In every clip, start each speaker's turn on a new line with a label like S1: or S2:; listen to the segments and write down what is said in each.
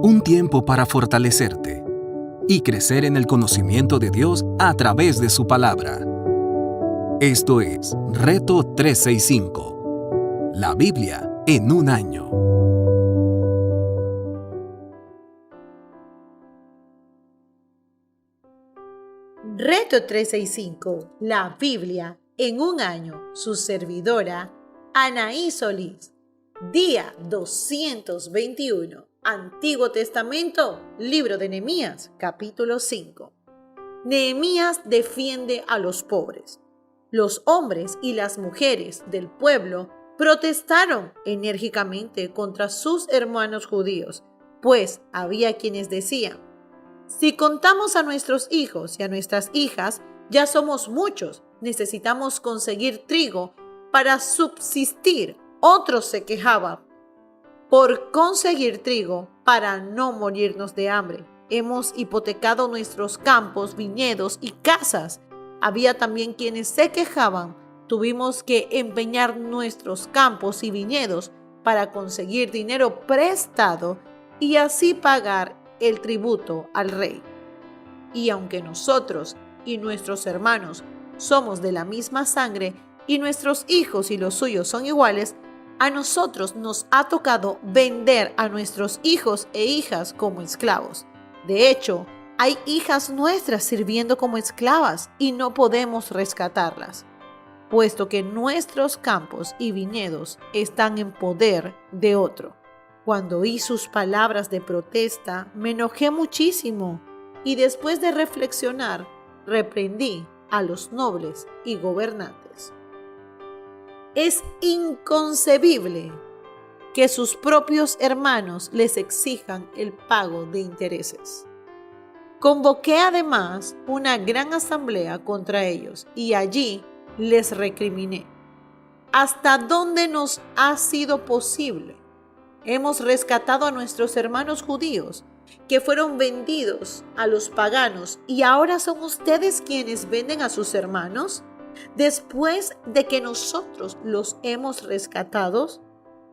S1: Un tiempo para fortalecerte y crecer en el conocimiento de Dios a través de su palabra. Esto es Reto 365. La Biblia en un año.
S2: Reto 365. La Biblia en un año. Su servidora, Anaí Solís. Día 221. Antiguo Testamento, libro de Nehemías, capítulo 5. Nehemías defiende a los pobres. Los hombres y las mujeres del pueblo protestaron enérgicamente contra sus hermanos judíos, pues había quienes decían: si contamos a nuestros hijos y a nuestras hijas, ya somos muchos, necesitamos conseguir trigo para subsistir. Otros se quejaban: por conseguir trigo para no morirnos de hambre. Hemos hipotecado nuestros campos, viñedos y casas. Había también quienes se quejaban: tuvimos que empeñar nuestros campos y viñedos para conseguir dinero prestado y así pagar el tributo al rey. Y aunque nosotros y nuestros hermanos somos de la misma sangre y nuestros hijos y los suyos son iguales, a nosotros nos ha tocado vender a nuestros hijos e hijas como esclavos. De hecho, hay hijas nuestras sirviendo como esclavas y no podemos rescatarlas, puesto que nuestros campos y viñedos están en poder de otro. Cuando oí sus palabras de protesta, me enojé muchísimo y después de reflexionar, reprendí a los nobles y gobernantes. Es inconcebible que sus propios hermanos les exijan el pago de intereses. Convoqué además una gran asamblea contra ellos y allí les recriminé: ¿hasta dónde nos ha sido posible? Hemos rescatado a nuestros hermanos judíos que fueron vendidos a los paganos y ahora son ustedes quienes venden a sus hermanos. Después de que nosotros los hemos rescatado,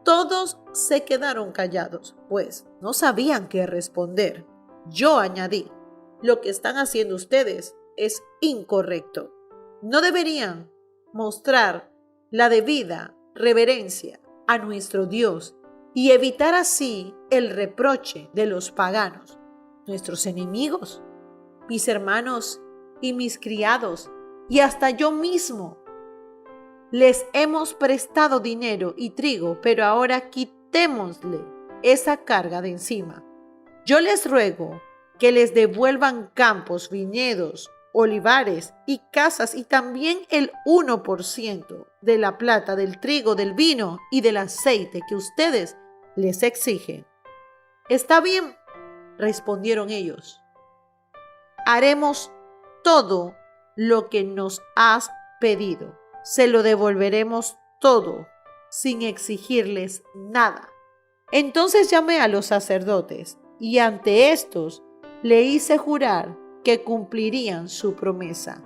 S2: todos se quedaron callados, pues no sabían qué responder. Yo añadí: lo que están haciendo ustedes es incorrecto. No deberían mostrar la debida reverencia a nuestro Dios y evitar así el reproche de los paganos, nuestros enemigos, mis hermanos y mis criados, y hasta yo mismo. Les hemos prestado dinero y trigo, pero ahora quitémosle esa carga de encima. Yo les ruego que les devuelvan campos, viñedos, olivares y casas y también el 1% de la plata, del trigo, del vino y del aceite que ustedes les exigen. Está bien, respondieron ellos. Haremos todo lo que nos has pedido. Se lo devolveremos todo, sin exigirles nada. Entonces llamé a los sacerdotes y ante estos le hice jurar que cumplirían su promesa.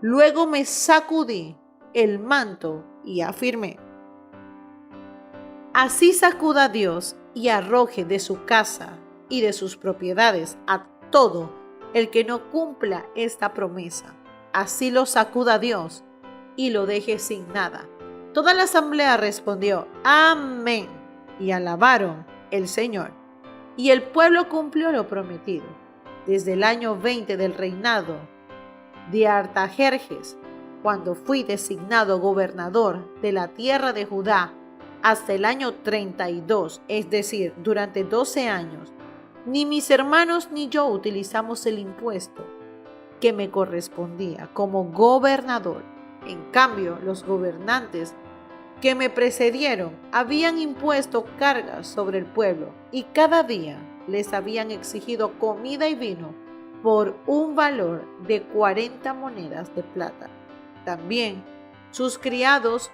S2: Luego me sacudí el manto y afirmé: así sacuda Dios y arroje de su casa y de sus propiedades a todo el que no cumpla esta promesa. Así lo sacuda Dios y lo deje sin nada. Toda la asamblea respondió: amén, y alabaron el Señor. Y el pueblo cumplió lo prometido. Desde el año 20 del reinado de Artajerjes, cuando fui designado gobernador de la tierra de Judá, hasta el año 32, es decir, durante 12 años, ni mis hermanos ni yo utilizamos el impuesto que me correspondía como gobernador. En cambio, los gobernantes que me precedieron habían impuesto cargas sobre el pueblo y cada día les habían exigido comida y vino por un valor de 40 monedas de plata. También sus criados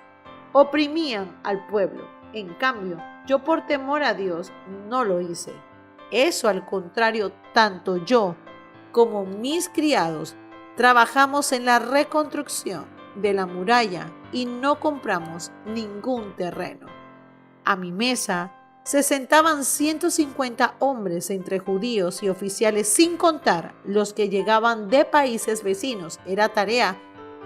S2: oprimían al pueblo. En cambio, yo por temor a Dios no lo hice. Eso, al contrario, tanto yo como mis criados trabajamos en la reconstrucción de la muralla y no compramos ningún terreno. A mi mesa se sentaban 150 hombres entre judíos y oficiales, sin contar los que llegaban de países vecinos. Era tarea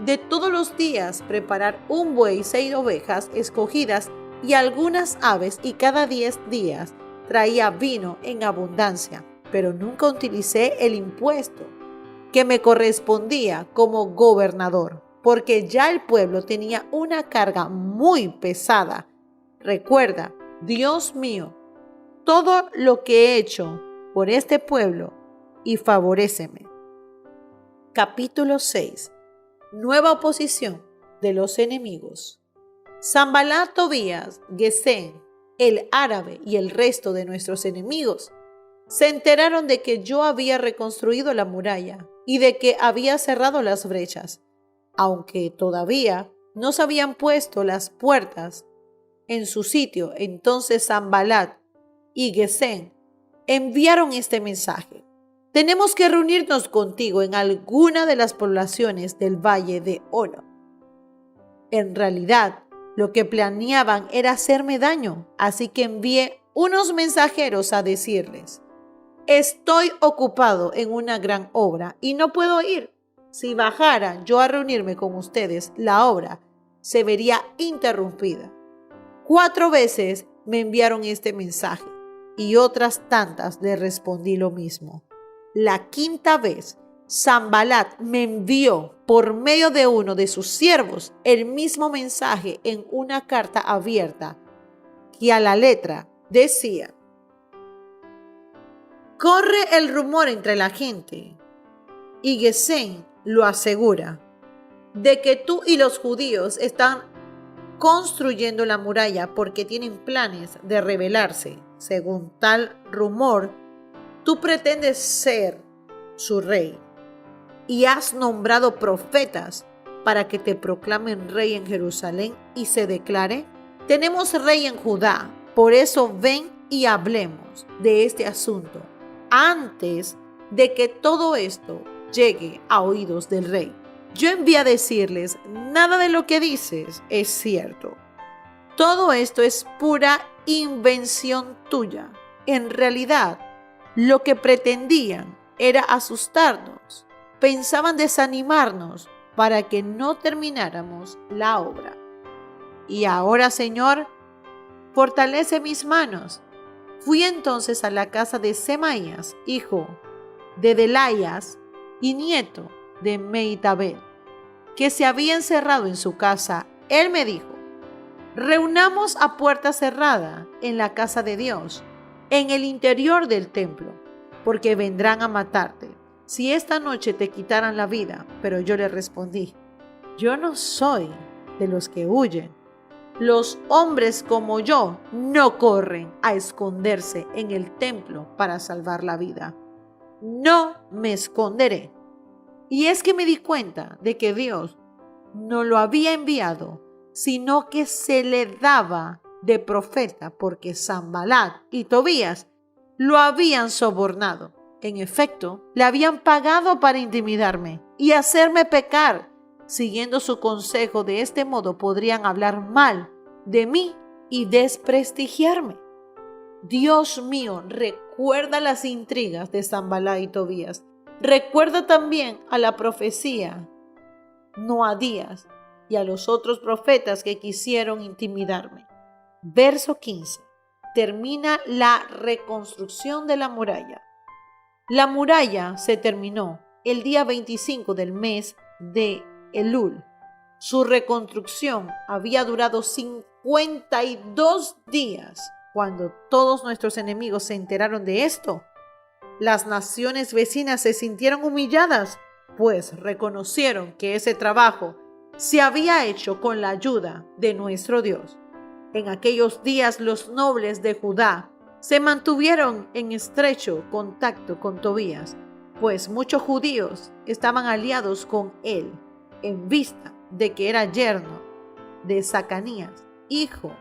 S2: de todos los días preparar un buey, 6 ovejas escogidas y algunas aves, y cada 10 días traía vino en abundancia. Pero nunca utilicé el impuesto que me correspondía como gobernador, porque ya el pueblo tenía una carga muy pesada. Recuerda, Dios mío, todo lo que he hecho por este pueblo y favoréceme. Capítulo 6. Nueva oposición de los enemigos. Sanbalat, Tobías, Gesem, el árabe y el resto de nuestros enemigos se enteraron de que yo había reconstruido la muralla y de que había cerrado las brechas, aunque todavía no se habían puesto las puertas en su sitio. Entonces Sanbalat y Gesem enviaron este mensaje: tenemos que reunirnos contigo en alguna de las poblaciones del valle de Ono. En realidad, lo que planeaban era hacerme daño, así que envié unos mensajeros a decirles: estoy ocupado en una gran obra y no puedo ir. Si bajara yo a reunirme con ustedes, la obra se vería interrumpida. 4 veces me enviaron este mensaje y otras tantas le respondí lo mismo. La 5ª vez, Sanbalat me envió por medio de uno de sus siervos el mismo mensaje en una carta abierta que a la letra decía: corre el rumor entre la gente, y Gesem lo asegura, de que tú y los judíos están construyendo la muralla porque tienen planes de rebelarse. Según tal rumor, tú pretendes ser su rey y has nombrado profetas para que te proclamen rey en Jerusalén y se declare: tenemos rey en Judá. Por eso ven y hablemos de este asunto antes de que todo esto llegue a oídos del rey. Yo envié a decirles: nada de lo que dices es cierto. Todo esto es pura invención tuya. En realidad, lo que pretendían era asustarnos. Pensaban desanimarnos para que no termináramos la obra. Y ahora, Señor, fortalece mis manos. Fui entonces a la casa de Semaías, hijo de Delaías y nieto de Meitabel, que se había encerrado en su casa. Él me dijo: reunamos a puerta cerrada en la casa de Dios, en el interior del templo, porque vendrán a matarte si esta noche te quitaran la vida. Pero yo le respondí: yo no soy de los que huyen. Los hombres como yo no corren a esconderse en el templo para salvar la vida. No me esconderé. Y es que me di cuenta de que Dios no lo había enviado, sino que se le daba de profeta, porque Sanbalat y Tobías lo habían sobornado. En efecto, le habían pagado para intimidarme y hacerme pecar. Siguiendo su consejo, de este modo podrían hablar mal de mí y desprestigiarme. Dios mío, recuerda las intrigas de Sanbalat y Tobías. Recuerda también a la profecía Noadías y a los otros profetas que quisieron intimidarme. Verso 15. Termina la reconstrucción de la muralla. La muralla se terminó el día 25 del mes de Elul. Su reconstrucción había durado 52 días. Cuando todos nuestros enemigos se enteraron de esto, las naciones vecinas se sintieron humilladas, pues reconocieron que ese trabajo se había hecho con la ayuda de nuestro Dios. En aquellos días los nobles de Judá se mantuvieron en estrecho contacto con Tobías, pues muchos judíos estaban aliados con él, en vista de que era yerno de Zacanías, hijo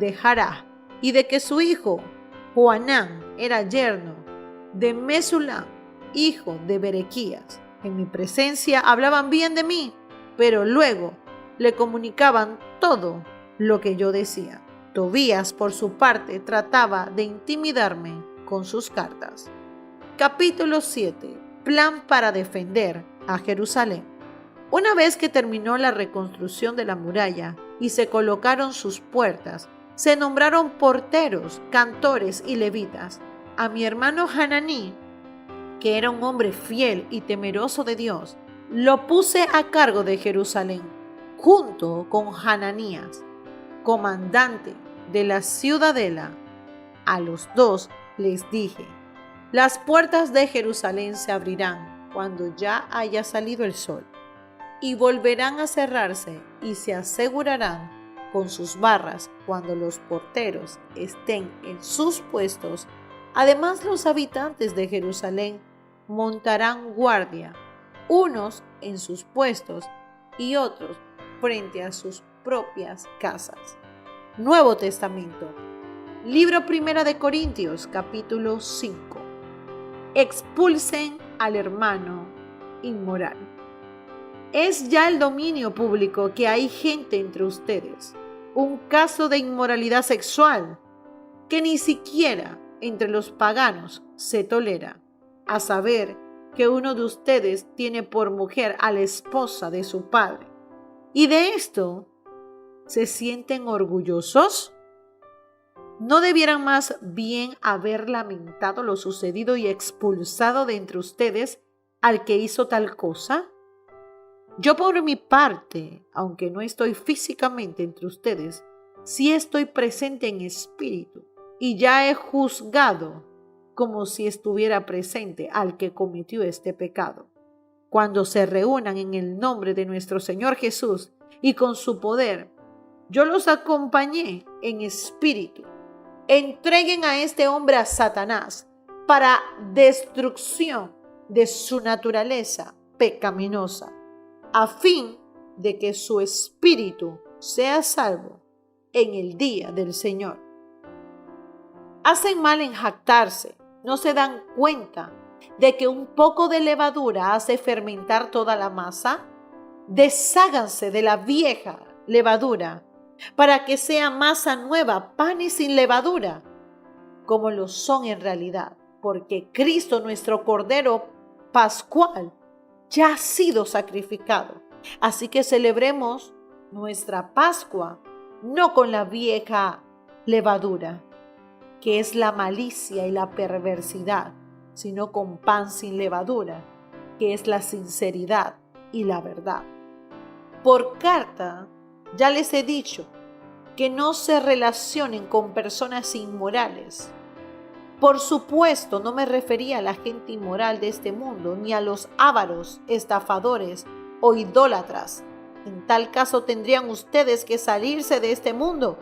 S2: de Jará, y de que su hijo Joanán era yerno de Mesulam, hijo de Berequías. En mi presencia hablaban bien de mí, pero luego le comunicaban todo lo que yo decía. Tobías, por su parte, trataba de intimidarme con sus cartas. Capítulo 7. Plan para defender a Jerusalén. Una vez que terminó la reconstrucción de la muralla y se colocaron sus puertas, se nombraron porteros, cantores y levitas. A mi hermano Hananí, que era un hombre fiel y temeroso de Dios, lo puse a cargo de Jerusalén, junto con Hananías, comandante de la ciudadela. A los dos les dije: las puertas de Jerusalén se abrirán cuando ya haya salido el sol, y volverán a cerrarse y se asegurarán con sus barras cuando los porteros estén en sus puestos. Además, los habitantes de Jerusalén montarán guardia, unos en sus puestos y otros frente a sus propias casas. Nuevo Testamento. Libro Primera de Corintios, capítulo 5. Expulsen al hermano inmoral. Es ya el dominio público que hay gente entre ustedes, un caso de inmoralidad sexual que ni siquiera entre los paganos se tolera, a saber que uno de ustedes tiene por mujer a la esposa de su padre. ¿Y de esto se sienten orgullosos? ¿No debieran más bien haber lamentado lo sucedido y expulsado de entre ustedes al que hizo tal cosa? Yo, por mi parte, aunque no estoy físicamente entre ustedes, sí estoy presente en espíritu y ya he juzgado como si estuviera presente al que cometió este pecado. Cuando se reúnan en el nombre de nuestro Señor Jesús y con su poder, yo los acompañé en espíritu. Entreguen a este hombre a Satanás para destrucción de su naturaleza pecaminosa, a fin de que su espíritu sea salvo en el día del Señor. Hacen mal en jactarse, no se dan cuenta de que un poco de levadura hace fermentar toda la masa. Desháganse de la vieja levadura para que sea masa nueva, panes sin levadura, como lo son en realidad, porque Cristo, nuestro Cordero Pascual, ya ha sido sacrificado. Así que celebremos nuestra Pascua no con la vieja levadura, que es la malicia y la perversidad, sino con pan sin levadura, que es la sinceridad y la verdad. Por carta ya les he dicho que no se relacionen con personas inmorales. Por supuesto, no me refería a la gente inmoral de este mundo, ni a los ávaros, estafadores o idólatras. En tal caso tendrían ustedes que salirse de este mundo.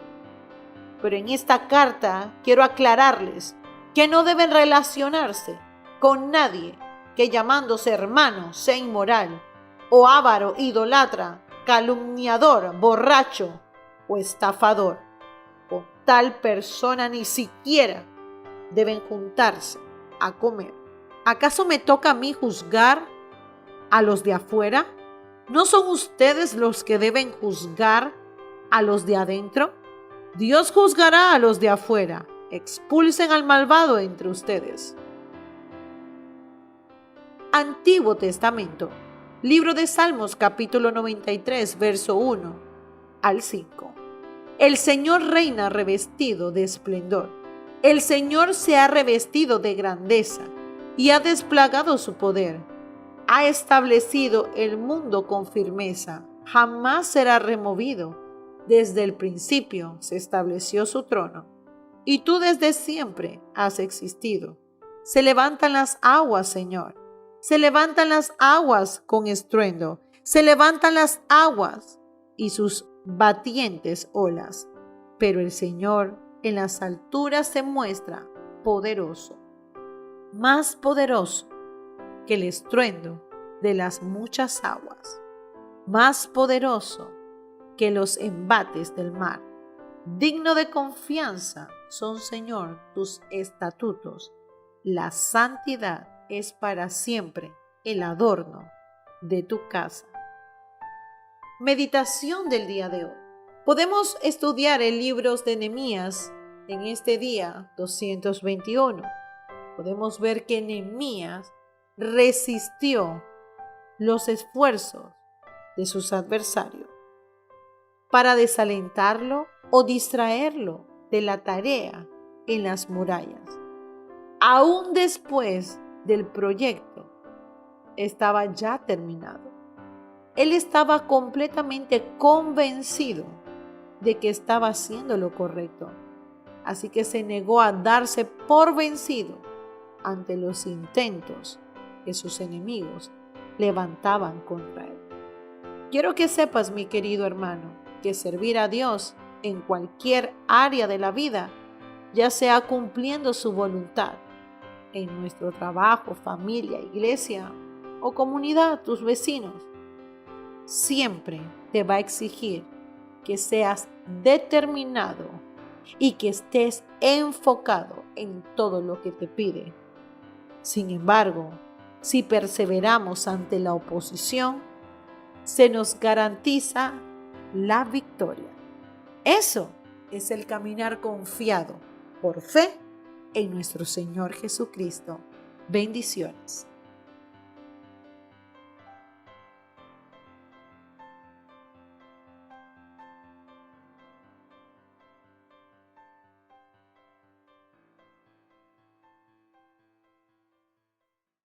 S2: Pero en esta carta quiero aclararles que no deben relacionarse con nadie que llamándose hermano sea inmoral, o avaro, idolatra, calumniador, borracho o estafador. Con tal persona ni siquiera deben juntarse a comer. ¿Acaso me toca a mí juzgar a los de afuera? ¿No son ustedes los que deben juzgar a los de adentro? Dios juzgará a los de afuera. Expulsen al malvado entre ustedes. Antiguo Testamento. Libro de Salmos, capítulo 93, verso 1 al 5. El Señor reina revestido de esplendor. El Señor se ha revestido de grandeza y ha desplegado su poder. Ha establecido el mundo con firmeza. Jamás será removido. Desde el principio se estableció su trono, y tú desde siempre has existido. Se levantan las aguas, Señor. Se levantan las aguas con estruendo. Se levantan las aguas y sus batientes olas. Pero el Señor en las alturas se muestra poderoso, más poderoso que el estruendo de las muchas aguas, más poderoso que los embates del mar. Digno de confianza son, Señor, tus estatutos. La santidad es para siempre el adorno de tu casa. Meditación del día de hoy. Podemos estudiar el libro de Nehemías en este día 221. Podemos ver que Nehemías resistió los esfuerzos de sus adversarios para desalentarlo o distraerlo de la tarea en las murallas. Aún después del proyecto estaba ya terminado. Él estaba completamente convencido de que estaba haciendo lo correcto, así que se negó a darse por vencido ante los intentos que sus enemigos levantaban contra él. Quiero que sepas, mi querido hermano, que servir a Dios en cualquier área de la vida, ya sea cumpliendo su voluntad en nuestro trabajo, familia, iglesia o comunidad, tus vecinos, siempre te va a exigir que seas determinado y que estés enfocado en todo lo que te pide. Sin embargo, si perseveramos ante la oposición, se nos garantiza la victoria. Eso es el caminar confiado por fe en nuestro Señor Jesucristo. Bendiciones.